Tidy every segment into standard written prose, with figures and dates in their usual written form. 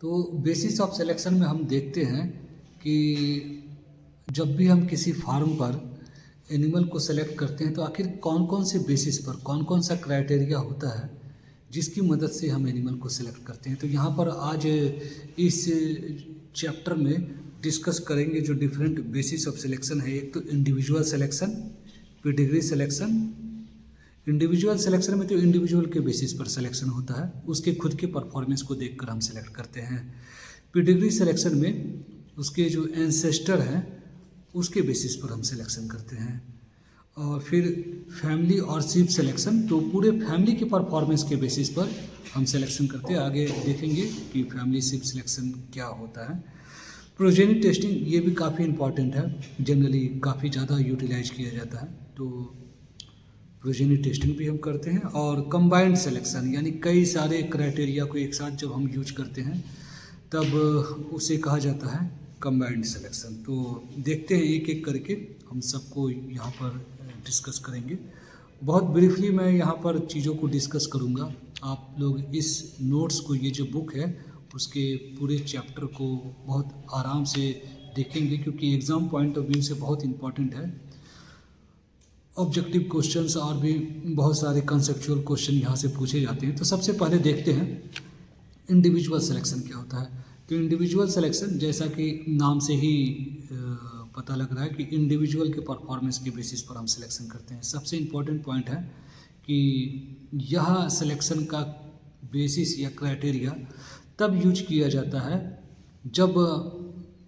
तो basis of selection में हम देखते हैं कि जब भी हम किसी फार्म पर एनिमल को सेलेक्ट करते हैं तो आखिर कौन कौन से बेसिस पर कौन कौन सा क्राइटेरिया होता है जिसकी मदद से हम एनिमल को सेलेक्ट करते हैं। तो यहाँ पर आज इस चैप्टर में डिस्कस करेंगे जो डिफरेंट बेसिस ऑफ सिलेक्शन है। एक तो individual selection, pedigree selection. Individual selection में तो इंडिविजुअल के बेसिस पर सिलेक्शन होता है, उसके खुद के परफॉर्मेंस को देखकर हम सेलेक्ट करते हैं। पेडिग्री सिलेक्शन में उसके जो एंसेस्टर हैं उसके बेसिस पर हम सिलेक्शन करते हैं। और फिर फैमिली और शिप सिलेक्शन, तो पूरे फैमिली के परफॉर्मेंस के बेसिस पर हम सिलेक्शन करते हैं। आगे देखेंगे कि फैमिली शिप सिलेक्शन क्या होता है। प्रोजेनी टेस्टिंग ये भी काफ़ी इंपॉर्टेंट है, जनरली काफ़ी ज़्यादा यूटिलाइज किया जाता है, तो प्रोजेनी टेस्टिंग भी हम करते हैं। और कंबाइंड सिलेक्शन यानी कई सारे क्राइटेरिया को एक साथ जब हम यूज करते हैं तब उसे कहा जाता है कंबाइंड सिलेक्शन। तो देखते हैं एक एक करके हम सबको यहाँ पर डिस्कस करेंगे। बहुत ब्रीफली मैं यहाँ पर चीज़ों को डिस्कस करूँगा। आप लोग इस नोट्स को, ये जो बुक है उसके पूरे चैप्टर को बहुत आराम से देखेंगे क्योंकि एग्ज़ाम पॉइंट ऑफ व्यू से बहुत इम्पॉर्टेंट है। ऑब्जेक्टिव क्वेश्चंस और भी बहुत सारे कंसेप्चुअल क्वेश्चन यहाँ से पूछे जाते हैं। तो सबसे पहले देखते हैं इंडिविजुअल सिलेक्शन क्या होता है। तो इंडिविजुअल सिलेक्शन जैसा कि नाम से ही पता लग रहा है कि इंडिविजुअल के परफॉर्मेंस के बेसिस पर हम सिलेक्शन करते हैं। सबसे इम्पोर्टेंट पॉइंट है कि यह सिलेक्शन का बेसिस या क्राइटेरिया तब यूज किया जाता है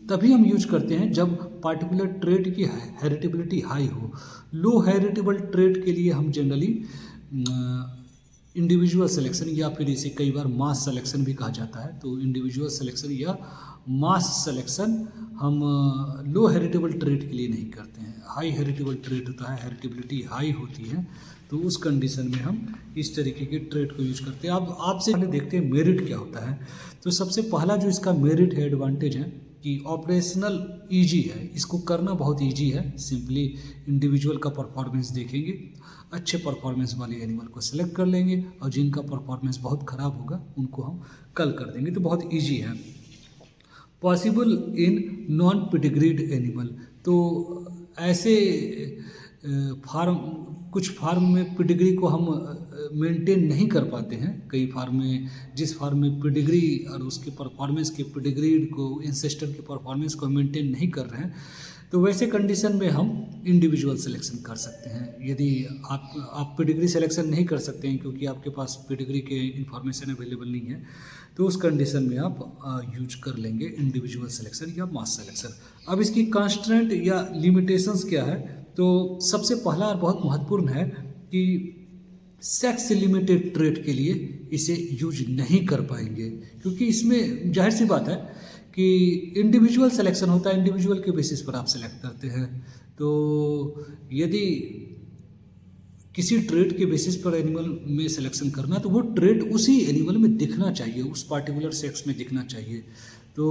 तभी हम यूज करते हैं जब पार्टिकुलर ट्रेड की हेरिटेबिलिटी हाई हो। लो हेरिटेबल ट्रेड के लिए हम जनरली इंडिविजुअल सिलेक्शन या फिर इसे कई बार मास सिलेक्शन भी कहा जाता है। तो इंडिविजुअल सिलेक्शन या मास सिलेक्शन हम लो हेरिटेबल ट्रेड के लिए नहीं करते हैं। हाई हेरिटेबल ट्रेड होता है, हेरिटेबिलिटी हाई होती है, तो उस कंडीशन में हम इस तरीके के ट्रेड को यूज करते हैं। अब आपसे पहले देखते हैं मेरिट क्या होता है। तो सबसे पहला जो इसका मेरिट है, एडवांटेज है कि ऑपरेशनल इजी है, इसको करना बहुत इजी है। सिंपली इंडिविजुअल का परफॉर्मेंस देखेंगे, अच्छे परफॉर्मेंस वाले एनिमल को सिलेक्ट कर लेंगे और जिनका परफॉर्मेंस बहुत ख़राब होगा उनको हम कल कर देंगे, तो बहुत इजी है। Possible in non pedigreed animal, तो ऐसे कुछ फार्म में पेडिग्री को हम मेंटेन नहीं कर पाते हैं। कई फार्म में, जिस फार्म में पेडिग्री और उसके परफॉर्मेंस के पेडिग्री को, इंसेस्टर के परफॉर्मेंस को मेंटेन नहीं कर रहे हैं, तो वैसे कंडीशन में हम इंडिविजुअल सिलेक्शन कर सकते हैं। यदि आप पेडिग्री सिलेक्शन नहीं कर सकते हैं क्योंकि आपके पास पेडिग्री के इंफॉर्मेशन अवेलेबल नहीं है, तो उस कंडीशन में आप यूज कर लेंगे इंडिविजुअल सिलेक्शन या मास सिलेक्शन। अब इसकी कंस्ट्रेंट या लिमिटेशंस क्या है, तो सबसे पहला और बहुत महत्वपूर्ण है कि सेक्स लिमिटेड ट्रेड के लिए इसे यूज नहीं कर पाएंगे क्योंकि इसमें जाहिर सी बात है कि इंडिविजुअल सिलेक्शन होता है, इंडिविजुअल के बेसिस पर आप सेलेक्ट करते हैं। तो यदि किसी ट्रेड के बेसिस पर एनिमल में सिलेक्शन करना, तो वो ट्रेड उसी एनिमल में दिखना चाहिए, उस पार्टिकुलर सेक्स में दिखना चाहिए। तो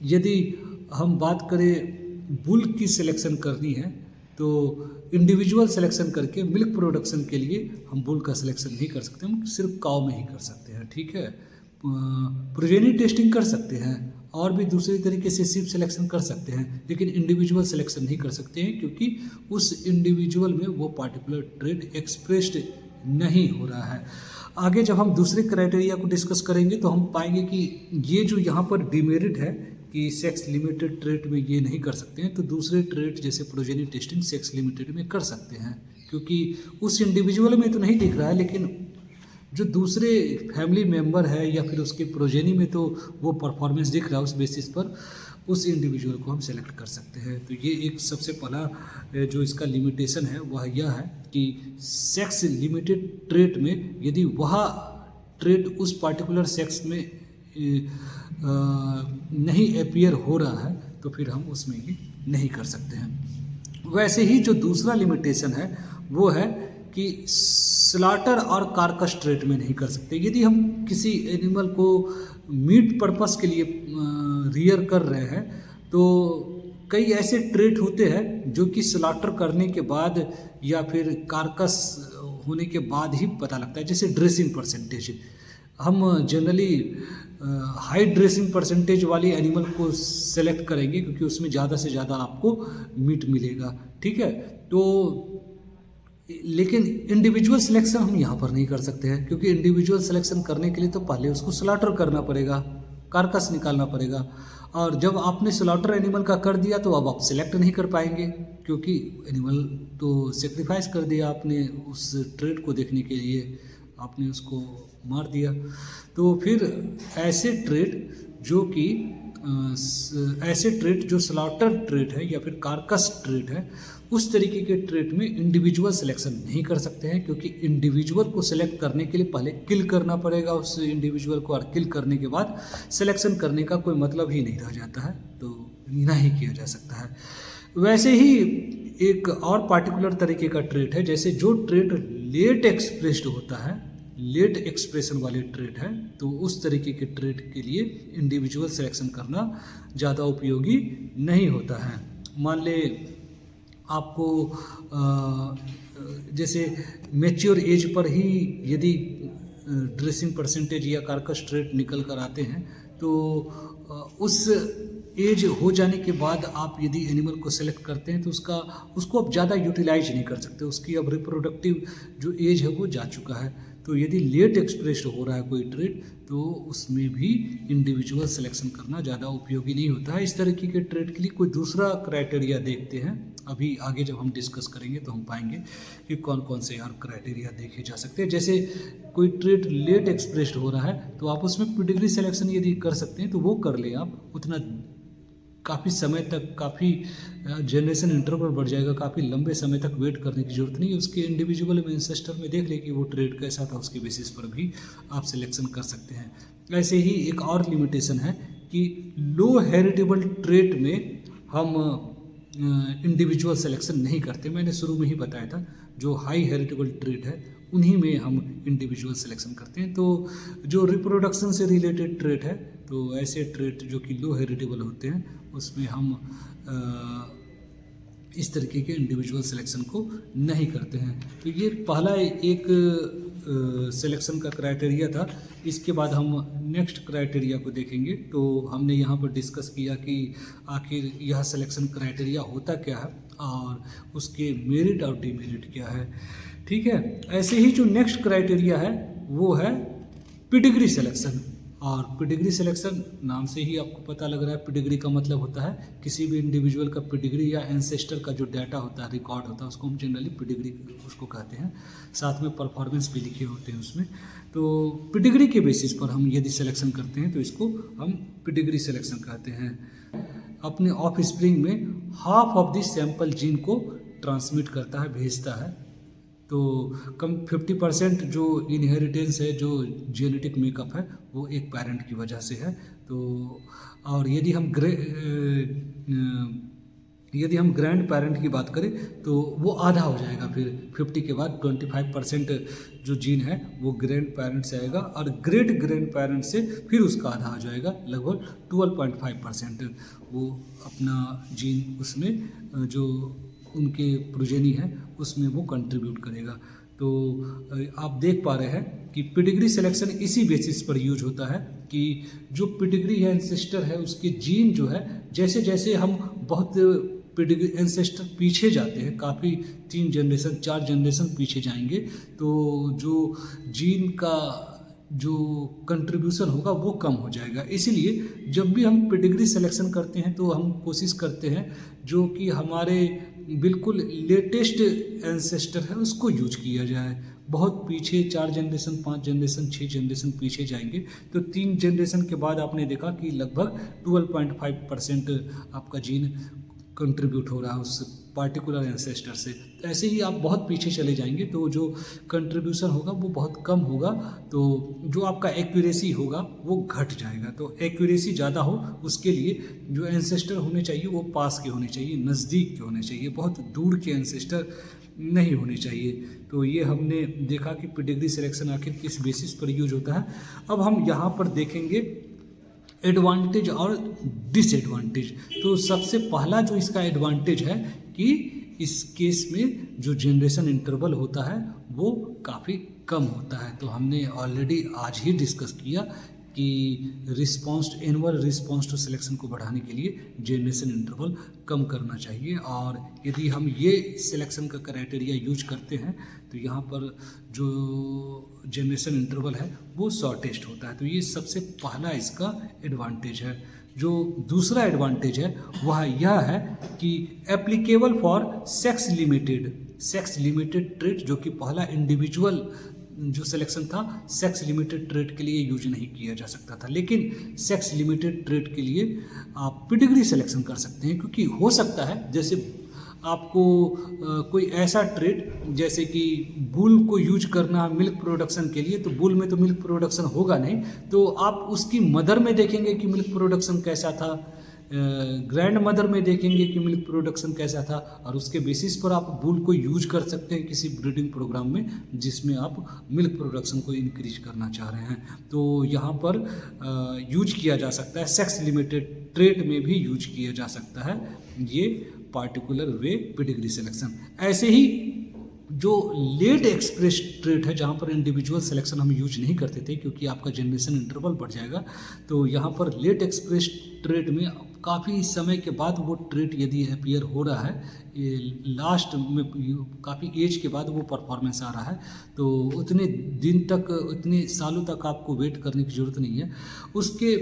यदि हम बात करें बुल की सिलेक्शन करनी है तो इंडिविजुअल सिलेक्शन करके मिल्क प्रोडक्शन के लिए हम बुल का सिलेक्शन नहीं कर सकते, हम सिर्फ काऊ में ही कर सकते हैं, ठीक है। प्रोजेनी टेस्टिंग कर सकते हैं और भी दूसरे तरीके से शिप सिलेक्शन कर सकते हैं, लेकिन इंडिविजुअल सिलेक्शन नहीं कर सकते हैं क्योंकि उस इंडिविजुअल में वो पार्टिकुलर ट्रेड एक्सप्रेस्ड नहीं हो रहा है। आगे जब हम दूसरे क्राइटेरिया को डिस्कस करेंगे तो हम पाएंगे कि ये जो यहाँ पर डिमेरिट है कि सेक्स लिमिटेड ट्रेड में ये नहीं कर सकते हैं, तो दूसरे ट्रेड जैसे प्रोजेनी टेस्टिंग सेक्स लिमिटेड में कर सकते हैं क्योंकि उस इंडिविजुअल में तो नहीं दिख रहा है, लेकिन जो दूसरे फैमिली मेम्बर है या फिर उसके प्रोजेनी में तो वो परफॉर्मेंस दिख रहा है, उस बेसिस पर उस इंडिविजुअल को हम सेलेक्ट कर सकते हैं। तो ये एक सबसे पहला जो इसका लिमिटेशन है वह यह है कि सेक्स लिमिटेड ट्रेड में यदि वह ट्रेड उस पार्टिकुलर सेक्स में नहीं अपीयर हो रहा है तो फिर हम उसमें ही नहीं कर सकते हैं। वैसे ही जो दूसरा लिमिटेशन है वो है कि स्लॉटर और कार्कस ट्रेड में नहीं कर सकते। यदि हम किसी एनिमल को मीट पर्पस के लिए रियर कर रहे हैं तो कई ऐसे ट्रेड होते हैं जो कि स्लॉटर करने के बाद या फिर कार्कस होने के बाद ही पता लगता है, जैसे ड्रेसिंग परसेंटेज। हम जनरली हाई ड्रेसिंग परसेंटेज वाली एनिमल को सेलेक्ट करेंगे, क्योंकि उसमें ज़्यादा से ज़्यादा आपको मीट मिलेगा। ठीक है, तो लेकिन इंडिविजुअल सिलेक्शन हम यहाँ पर नहीं कर सकते हैं, क्योंकि इंडिविजुअल सिलेक्शन करने के लिए तो पहले उसको स्लॉटर करना पड़ेगा, कारकस निकालना पड़ेगा। और जब आपने स्लॉटर एनिमल का कर दिया तो अब आप सिलेक्ट नहीं कर पाएंगे, क्योंकि एनिमल तो सेक्रीफाइस कर दिया आपने उस ट्रेड को देखने के लिए, आपने उसको मार दिया। तो फिर ऐसे ट्रेड जो स्लॉटर ट्रेड है या फिर कारकस ट्रेड है, उस तरीके के ट्रेड में इंडिविजुअल सिलेक्शन नहीं कर सकते हैं, क्योंकि इंडिविजुअल को सिलेक्ट करने के लिए पहले किल करना पड़ेगा उस इंडिविजुअल को, और किल करने के बाद सिलेक्शन करने का कोई मतलब ही नहीं रह जाता है, तो नहीं किया जा सकता है। वैसे ही एक और पार्टिकुलर तरीके का ट्रेड है, जैसे जो ट्रेड लेट एक्सप्रेस्ड होता है, लेट एक्सप्रेशन वाले ट्रेड है, तो उस तरीके के ट्रेड के लिए इंडिविजुअल सिलेक्शन करना ज़्यादा उपयोगी नहीं होता है। मान ले आपको जैसे मेच्योर एज पर ही यदि ड्रेसिंग परसेंटेज या कारकस ट्रेड निकल कर आते हैं, तो उस एज हो जाने के बाद आप यदि एनिमल को सेलेक्ट करते हैं तो उसको अब ज़्यादा यूटिलाइज नहीं कर सकते, उसकी अब रिप्रोडक्टिव जो एज है वो जा चुका है। तो यदि लेट एक्सप्रेस्ड हो रहा है कोई ट्रेड, तो उसमें भी इंडिविजुअल सिलेक्शन करना ज़्यादा उपयोगी नहीं होता है। इस तरीके के ट्रेड के लिए कोई दूसरा क्राइटेरिया देखते हैं, अभी आगे जब हम डिस्कस करेंगे तो हम पाएंगे कि कौन कौन से यार क्राइटेरिया देखे जा सकते हैं। जैसे कोई ट्रेड लेट एक्सप्रेस्ड हो रहा है तो आप उसमें पेडिग्री सिलेक्शन यदि कर सकते हैं तो वो कर लें आप, उतना काफ़ी समय तक, काफ़ी जनरेशन इंटरवल बढ़ जाएगा, काफ़ी लंबे समय तक वेट करने की ज़रूरत नहीं है। उसके इंडिविजुअल में इंसेस्टर में देख ले कि वो ट्रेड कैसा था, उसके बेसिस पर भी आप सिलेक्शन कर सकते हैं। ऐसे ही एक और लिमिटेशन है कि लो हेरिटेबल ट्रेड में हम इंडिविजुअल सिलेक्शन नहीं करते। मैंने शुरू में ही बताया था, जो हाई हेरिटेबल ट्रेड है उन्हीं में हम इंडिविजुअल सिलेक्शन करते हैं। तो जो रिप्रोडक्शन से रिलेटेड ट्रेड है, तो ऐसे ट्रेड जो कि लो हेरिटेबल होते हैं उसमें हम इस तरीके के इंडिविजुअल सिलेक्शन को नहीं करते हैं। तो ये पहला एक सिलेक्शन का क्राइटेरिया था। इसके बाद हम नेक्स्ट क्राइटेरिया को देखेंगे। तो हमने यहाँ पर डिस्कस किया कि आखिर यह सिलेक्शन क्राइटेरिया होता क्या है और उसके मेरिट और डिमेरिट क्या है। ठीक है, ऐसे ही जो नेक्स्ट क्राइटेरिया है वो है पेडिग्री सिलेक्शन। और पेडिग्री सिलेक्शन नाम से ही आपको पता लग रहा है, पेडिग्री का मतलब होता है किसी भी इंडिविजुअल का पेडिग्री या एंसेस्टर का जो डाटा होता है, रिकॉर्ड होता है, उसको हम जनरली पेडिग्री उसको कहते हैं। साथ में परफॉर्मेंस भी लिखे होते हैं उसमें। तो पेडिग्री के बेसिस पर हम यदि सिलेक्शन करते हैं तो इसको हम पेडिग्री सिलेक्शन कहते हैं। अपने ऑफ स्प्रिंग में half of the sample gene को ट्रांसमिट करता है, भेजता है। तो कम 50% जो इनहेरिटेंस है, जो जेनेटिक मेकअप है, वो एक पेरेंट की वजह से है। तो और यदि हम ग्रैंड पेरेंट की बात करें तो वो आधा हो जाएगा। फिर 50 के बाद 25% जो जीन है वो ग्रैंड पेरेंट से आएगा, और ग्रेट ग्रैंड पेरेंट से फिर उसका आधा हो जाएगा, लगभग 12.5% वो अपना जीन उसमें जो उनके प्रोजेनी है उसमें वो कंट्रीब्यूट करेगा। तो आप देख पा रहे हैं कि पेडिग्री सिलेक्शन इसी बेसिस पर यूज होता है कि जो पेडिग्री है एंसेस्टर है, उसके जीन जो है, जैसे जैसे हम बहुत पेडिग्री एंसेस्टर पीछे जाते हैं, काफ़ी 3 जनरेशन 4 जनरेशन पीछे जाएंगे, तो जो जीन का जो कंट्रीब्यूशन होगा वो कम हो जाएगा। इसीलिए जब भी हम पेडिग्री सिलेक्शन करते हैं तो हम कोशिश करते हैं जो कि हमारे बिल्कुल लेटेस्ट एंसेस्टर है उसको यूज किया जाए। बहुत पीछे 4 जनरेशन 5 जनरेशन 6 जनरेशन पीछे जाएंगे तो 3 जनरेशन के बाद आपने देखा कि लगभग 12.5% आपका जीन कंट्रीब्यूट हो रहा है उस पार्टिकुलर एंसेस्टर से। ऐसे ही आप बहुत पीछे चले जाएंगे तो जो कंट्रीब्यूशन होगा वो बहुत कम होगा, तो जो आपका एक्यूरेसी होगा वो घट जाएगा। तो एक्यूरेसी ज़्यादा हो उसके लिए जो एंसेस्टर होने चाहिए वो पास के होने चाहिए, नज़दीक के होने चाहिए, बहुत दूर के एंसेस्टर नहीं होने चाहिए। तो ये हमने देखा कि पेडिग्री सिलेक्शन आखिर किस बेसिस पर यूज होता है। अब हम यहाँ पर देखेंगे एडवांटेज और डिसएडवांटेज। तो सबसे पहला जो इसका एडवांटेज है कि इस केस में जो जनरेशन इंटरवल होता है वो काफ़ी कम होता है। तो हमने ऑलरेडी आज ही डिस्कस किया कि एनुअल रिस्पॉन्स टू सिलेक्शन को बढ़ाने के लिए जनरेशन इंटरवल कम करना चाहिए। और यदि हम ये सिलेक्शन का क्राइटेरिया यूज करते हैं तो यहाँ पर जो जनरेशन इंटरवल है वो शॉर्टेस्ट होता है। तो ये सबसे पहला इसका एडवांटेज है। जो दूसरा एडवांटेज है वह यह है कि applicable for sex limited trait, जो कि पहला इंडिविजुअल जो सिलेक्शन था सेक्स लिमिटेड ट्रेट के लिए यूज नहीं किया जा सकता था, लेकिन सेक्स लिमिटेड ट्रेट के लिए आप पेडिग्री सिलेक्शन कर सकते हैं। क्योंकि हो सकता है जैसे आपको कोई ऐसा ट्रेट जैसे कि बुल को यूज करना मिल्क प्रोडक्शन के लिए, तो बुल में तो मिल्क प्रोडक्शन होगा नहीं, तो आप उसकी मदर में देखेंगे कि मिल्क प्रोडक्शन कैसा था, ग्रैंड मदर में देखेंगे कि मिल्क प्रोडक्शन कैसा था, और उसके बेसिस पर आप बुल को यूज कर सकते हैं किसी ब्रीडिंग प्रोग्राम में जिसमें आप मिल्क प्रोडक्शन को इंक्रीज करना चाह रहे हैं। तो यहाँ पर यूज किया जा सकता है, सेक्स लिमिटेड ट्रेट में भी यूज किया जा सकता है ये पार्टिकुलर वे पेडिग्री सिलेक्शन। ऐसे ही जो लेट एक्सप्रेस ट्रेट है जहाँ पर इंडिविजुअल सिलेक्शन हम यूज नहीं करते थे क्योंकि आपका जनरेशन इंटरवल बढ़ जाएगा, तो यहाँ पर लेट एक्सप्रेस ट्रेट में काफ़ी समय के बाद वो ट्रेट यदि अपीयर हो रहा है, लास्ट में काफ़ी एज के बाद वो परफॉर्मेंस आ रहा है, तो उतने दिन तक उतने सालों तक आपको वेट करने की ज़रूरत नहीं है। उसके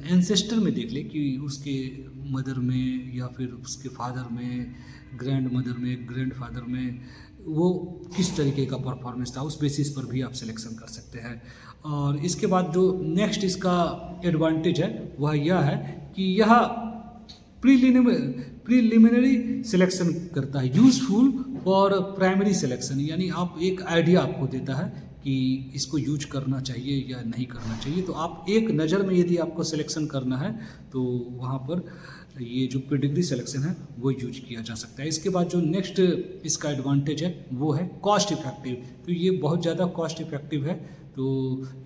एंसेस्टर में देख ले कि उसके मदर में या फिर उसके फादर में, ग्रैंड मदर में, ग्रैंड फादर में वो किस तरीके का परफॉर्मेंस था, उस बेसिस पर भी आप सिलेक्शन कर सकते हैं। और इसके बाद जो नेक्स्ट इसका एडवांटेज है वह यह है कि यह प्रीलिमिनरी सिलेक्शन करता है, यूजफुल फॉर प्राइमरी सिलेक्शन, यानी आप एक आइडिया आपको देता है कि इसको यूज करना चाहिए या नहीं करना चाहिए। तो आप एक नज़र में यदि आपको सिलेक्शन करना है तो वहाँ पर ये जो पेडिग्री सिलेक्शन है वो यूज किया जा सकता है। इसके बाद जो नेक्स्ट इसका एडवांटेज है वो है कॉस्ट इफेक्टिव। तो ये बहुत ज़्यादा कॉस्ट इफेक्टिव है। तो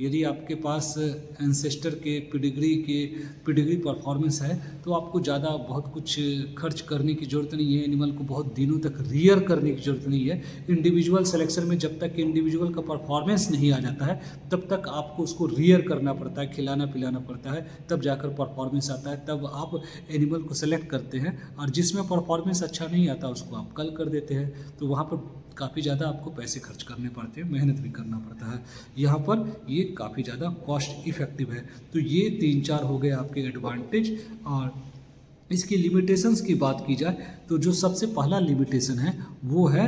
यदि आपके पास एंसेस्टर के पेडिग्री परफॉर्मेंस है तो आपको ज़्यादा बहुत कुछ खर्च करने की ज़रूरत नहीं है, एनिमल को बहुत दिनों तक रियर करने की ज़रूरत नहीं है। इंडिविजुअल सिलेक्शन में जब तक इंडिविजुअल का परफॉर्मेंस नहीं आ जाता है तब तक आपको उसको रियर करना पड़ता है, खिलाना पिलाना पड़ता है, तब जाकर परफॉर्मेंस आता है, तब आप एनिमल को सेलेक्ट करते हैं। और जिसमें परफॉर्मेंस अच्छा नहीं आता उसको आप कल कर देते हैं, तो वहाँ पर काफ़ी ज़्यादा आपको पैसे खर्च करने पड़ते हैं, मेहनत भी करना पड़ता है। यहाँ पर ये काफ़ी ज़्यादा कॉस्ट इफ़ेक्टिव है। तो ये 3-4 हो गए आपके एडवांटेज। और इसकी लिमिटेशंस की बात की जाए तो जो सबसे पहला लिमिटेशन है वो है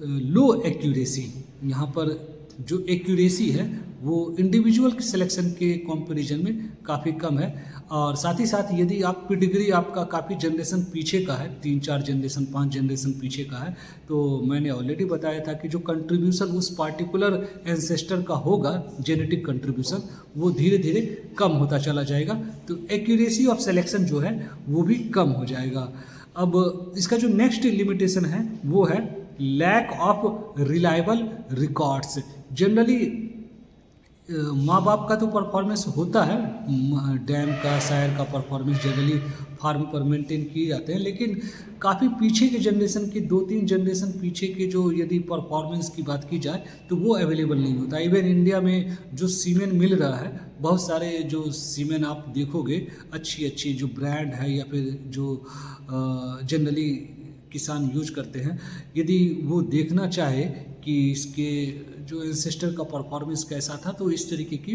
लो एक्यूरेसी। यहाँ पर जो एक्यूरेसी है वो इंडिविजुअल सिलेक्शन के कंपैरिजन में काफ़ी कम है। और साथ ही साथ यदि आप पेडिग्री आपका काफ़ी जनरेशन पीछे का है, 3-4 जनरेशन 5 जनरेशन पीछे का है, तो मैंने ऑलरेडी बताया था कि जो कंट्रीब्यूशन उस पार्टिकुलर एंसेस्टर का होगा, जेनेटिक कंट्रीब्यूशन, वो धीरे धीरे कम होता चला जाएगा। तो एक्यूरेसी ऑफ सिलेक्शन जो है वो भी कम हो जाएगा। अब इसका जो नेक्स्ट लिमिटेशन है वो है lack of reliable records. Generally माँ बाप का तो परफॉर्मेंस होता है, डैम का, शायर का परफॉर्मेंस जनरली फार्म पर मेंटेन किए जाते हैं, लेकिन काफ़ी पीछे के जनरेशन के 2-3 जनरेशन पीछे के जो यदि परफॉर्मेंस की बात की जाए तो वो अवेलेबल नहीं होता। इवन इंडिया में जो सीमेन मिल रहा है, बहुत सारे जो सीमेन आप देखोगे अच्छी जो ब्रांड है या फिर जो जनरली किसान यूज करते हैं, यदि वो देखना चाहे कि इसके जो एंसेस्टर का परफॉर्मेंस कैसा था तो इस तरीके की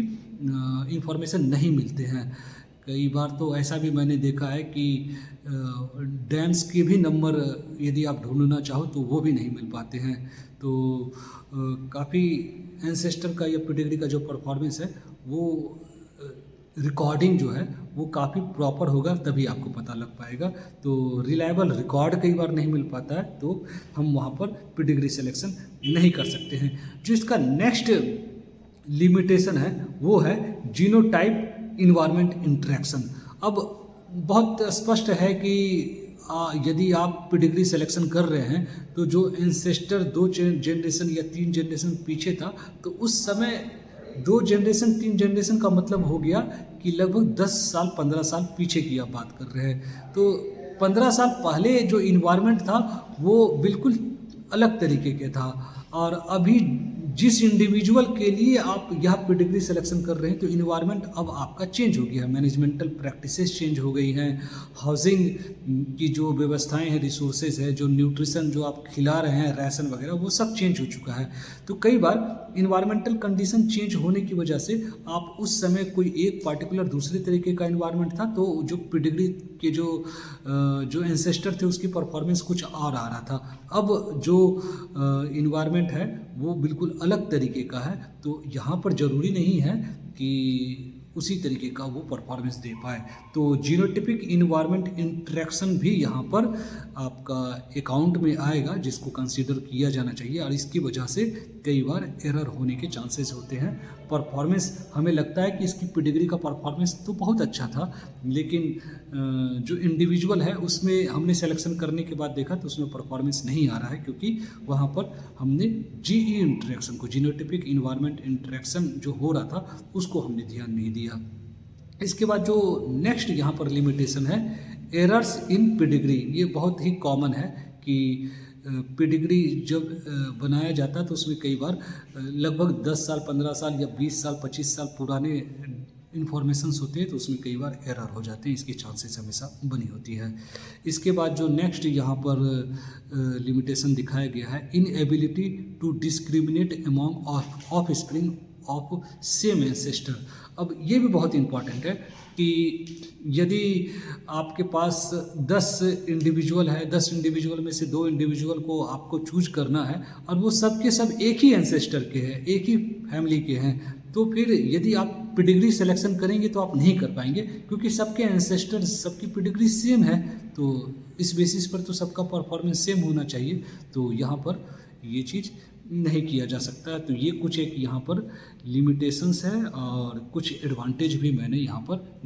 इंफॉर्मेशन नहीं मिलते हैं। कई बार तो ऐसा भी मैंने देखा है कि डैम्स के भी नंबर यदि आप ढूंढना चाहो तो वो भी नहीं मिल पाते हैं। तो काफ़ी एंसेस्टर का या पेडिग्री का जो परफॉर्मेंस है वो रिकॉर्डिंग जो है वो काफ़ी प्रॉपर होगा तभी आपको पता लग पाएगा। तो रिलायबल रिकॉर्ड कई बार नहीं मिल पाता है तो हम वहाँ पर पेडिग्री सिलेक्शन नहीं कर सकते हैं। जो इसका नेक्स्ट लिमिटेशन है वो है जीनोटाइप इन्वायरमेंट इंटरेक्शन। अब बहुत स्पष्ट है कि यदि आप पेडिग्री सिलेक्शन कर रहे हैं तो जो एंसेस्टर 2 जनरेशन या 3 जनरेशन पीछे था, तो उस समय 2 जनरेशन 3 जनरेशन का मतलब हो गया कि लगभग 10 साल 15 साल पीछे की आप बात कर रहे हैं। तो 15 साल पहले जो इन्वायरमेंट था वो बिल्कुल अलग तरीके के था, और अभी जिस इंडिविजुअल के लिए आप यह पेडिग्री सिलेक्शन कर रहे हैं तो इन्वायरमेंट अब आपका चेंज हो गया, मैनेजमेंटल प्रैक्टिसेस चेंज हो गई हैं, हाउसिंग की जो व्यवस्थाएं हैं, रिसोर्सेज है, जो न्यूट्रिशन जो आप खिला रहे हैं, राशन वगैरह, वो सब चेंज हो चुका है। तो कई बार इन्वायरमेंटल कंडीशन चेंज होने की वजह से आप उस समय कोई एक पार्टिकुलर दूसरे तरीके का इन्वायरमेंट था, तो जो पेडिग्री के जो एंसेस्टर थे उसकी परफॉर्मेंस कुछ और आ रहा था। अब जो इन्वायरमेंट है वो बिल्कुल अलग तरीके का है, तो यहाँ पर ज़रूरी नहीं है कि उसी तरीके का वो परफॉर्मेंस दे पाए। तो जीनोटिपिक इन्वायरमेंट इंटरेक्शन भी यहाँ पर आपका अकाउंट में आएगा, जिसको कंसीडर किया जाना चाहिए, और इसकी वजह से कई बार एरर होने के चांसेस होते हैं। परफॉर्मेंस हमें लगता है कि इसकी पेडिग्री का परफॉर्मेंस तो बहुत अच्छा था, लेकिन जो इंडिविजुअल है उसमें हमने सिलेक्शन करने के बाद देखा तो उसमें परफॉर्मेंस नहीं आ रहा है, क्योंकि वहाँ पर हमने जीई इंटरेक्शन को, जीनोटिपिक इन्वायरमेंट इंटरेक्शन जो हो रहा था उसको हमने ध्यान नहीं दिया। इसके बाद जो नेक्स्ट यहाँ पर लिमिटेशन है, एरर्स इन पेडिग्री, ये बहुत ही कॉमन है कि पेडिग्री जब बनाया जाता है तो उसमें कई बार लगभग 10 साल 15 साल या 20 साल 25 साल पुराने इन्फॉर्मेशंस होते हैं, तो उसमें कई बार एरर हो जाते हैं, इसकी चांसेस हमेशा बनी होती है। इसके बाद जो नेक्स्ट यहाँ पर लिमिटेशन दिखाया गया है, inability to discriminate among offspring of same ancestor. अब ये भी बहुत इम्पॉर्टेंट है कि यदि आपके पास 10 इंडिविजुअल है, 10 इंडिविजुअल में से 2 इंडिविजुअल को आपको चूज करना है और वो सब के सब एक ही एंसेस्टर के हैं, एक ही फैमिली के हैं, तो फिर यदि आप पेडिग्री सिलेक्शन करेंगे तो आप नहीं कर पाएंगे, क्योंकि सबके एंसेस्टर, सबकी पेडिग्री सेम है, तो इस बेसिस पर तो सबका परफॉर्मेंस सेम होना चाहिए। तो यहाँ पर ये चीज़ नहीं किया जा सकता। तो ये कुछ एक यहाँ पर लिमिटेशंस है और कुछ एडवांटेज भी मैंने यहाँ पर